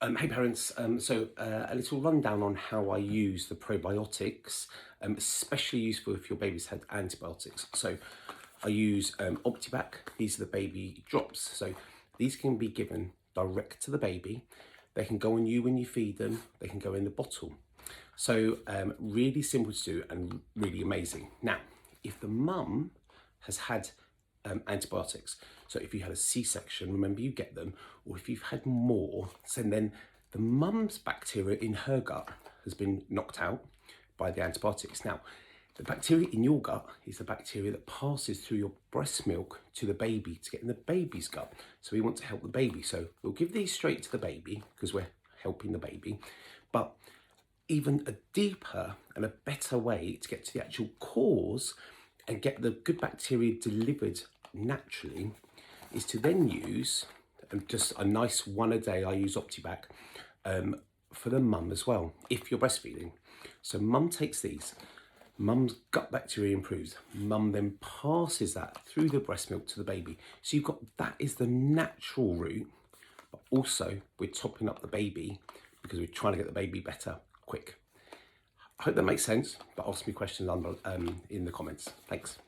Hey parents, a little rundown on how I use the probiotics, especially useful if your baby's had antibiotics. So I use these are the baby drops. So these can be given direct to the baby. They can go on you when you feed them, they can go in the bottle. So really simple to do and really amazing. Now, if the mum has had antibiotics. So if you had a C-section, remember you get them, or if you've had more, so then the mum's bacteria in her gut has been knocked out by the antibiotics. Now, the bacteria in your gut is the bacteria that passes through your breast milk to the baby to get in the baby's gut. So we want to help the baby. So we'll give these straight to the baby because we're helping the baby. But even a deeper and a better way to get to the actual cause and get the good bacteria delivered naturally is to then use just a nice one a day. I use Optibac for the mum as well, if you're breastfeeding. So mum takes these, mum's gut bacteria improves, mum then passes that through the breast milk to the baby. So you've got, that is the natural route, but also we're topping up the baby because we're trying to get the baby better quick. I hope that makes sense, but ask me questions in the comments. Thanks.